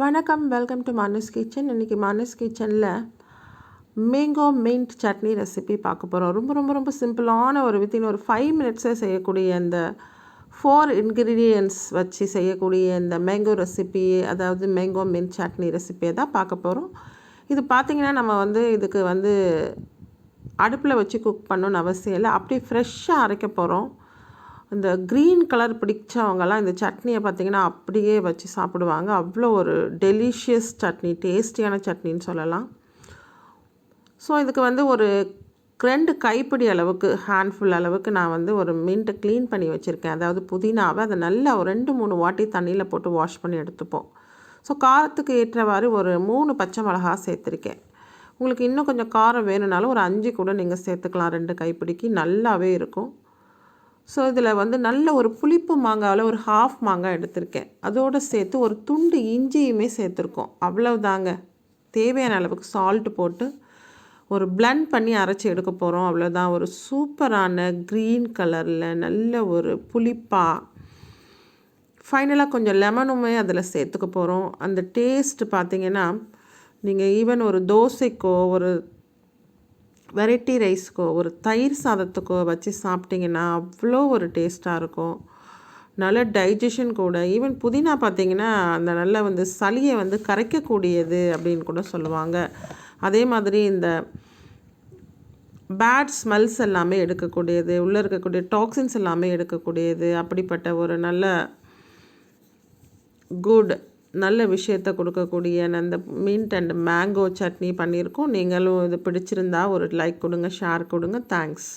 வணக்கம், welcome to Manas kitchen. இன்றைக்கி மானஸ் கிச்சனில் மேங்கோ மின்ட் சட்னி ரெசிபி பார்க்க போகிறோம். ரொம்ப ரொம்ப ரொம்ப சிம்பிளான வித்தின் ஒரு 5 மினிட்ஸில் செய்யக்கூடிய இந்த 4 இன்க்ரீடியன்ட்ஸ் வச்சு செய்யக்கூடிய இந்த மேங்கோ ரெசிபி, அதாவது மேங்கோ மின்ட் சட்னி ரெசிபியை தான் பார்க்க போகிறோம். இது பார்த்திங்கன்னா நம்ம இதுக்கு அடுப்பில் வச்சு குக் பண்ணணுன்னு அவசியம் இல்லை. அப்படியே ஃப்ரெஷ்ஷாக அரைக்க போகிறோம். இந்த க்ரீன் கலர் பிடிச்சவங்கலாம் இந்த சட்னியை பார்த்திங்கன்னா அப்படியே வச்சு சாப்பிடுவாங்க. அவ்வளோ ஒரு டெலிஷியஸ் சட்னி, டேஸ்டியான சட்னின்னு சொல்லலாம். ஸோ இதுக்கு ஒரு 2 கைப்பிடி அளவுக்கு, ஹேண்ட்ஃபுல் அளவுக்கு நான் ஒரு மின்ட்டை க்ளீன் பண்ணி வச்சுருக்கேன். அதாவது புதினாவை அதை நல்லா ஒரு 2-3 வாட்டி தண்ணியில் போட்டு வாஷ் பண்ணி எடுத்துப்போம். ஸோ காரத்துக்கு ஏற்றவாறு ஒரு 3 பச்சை மிளகா சேர்த்துருக்கேன். உங்களுக்கு இன்னும் கொஞ்சம் காரம் வேணும்னாலும் ஒரு 5 கூட நீங்கள் சேர்த்துக்கலாம். 2 கைப்பிடிக்கு நல்லாவே இருக்கும். ஸோ இதில் நல்ல ஒரு புளிப்பு மாங்காவில் ஒரு ஹாஃப் மாங்காய் எடுத்திருக்கேன். அதோடு சேர்த்து ஒரு துண்டு இஞ்சியுமே சேர்த்துருக்கோம். அவ்வளவுதாங்க. தேவையான அளவுக்கு சால்ட்டு போட்டு ஒரு பிளெண்ட் பண்ணி அரைச்சி எடுக்க போகிறோம். அவ்வளோதான். ஒரு சூப்பரான க்ரீன் கலரில் நல்ல ஒரு புளிப்பாக, ஃபைனலாக கொஞ்சம் லெமனுமே அதில் சேர்த்துக்க போகிறோம். அந்த டேஸ்ட்டு பார்த்திங்கன்னா நீங்கள் ஈவன் ஒரு தோசைக்கோ, ஒரு வெரைட்டி ரைஸ்க்கோ, ஒரு தயிர் சாதத்துக்கோ வச்சு சாப்பிட்டிங்கன்னா அவ்வளோ ஒரு டேஸ்ட்டாக இருக்கும். நல்ல டைஜஷன் கூட. ஈவன் புதினா பார்த்திங்கன்னா அந்த நல்ல சளியை கரைக்கக்கூடியது அப்படின்னு கூட சொல்லுவாங்க. அதே மாதிரி இந்த பேட் ஸ்மெல்ஸ் எல்லாமே எடுக்கக்கூடியது, உள்ளே இருக்கக்கூடிய டாக்ஸின்ஸ் எல்லாமே எடுக்கக்கூடியது. அப்படிப்பட்ட ஒரு நல்ல விஷயத்தை கொடுக்கக்கூடிய அந்த மின்ட் அண்ட் மேங்கோ சட்னி பண்ணியிருக்கோம். நீங்களும் இது பிடிச்சிருந்தா ஒரு லைக் கொடுங்க, ஷேர் கொடுங்க. தேங்க்ஸ்.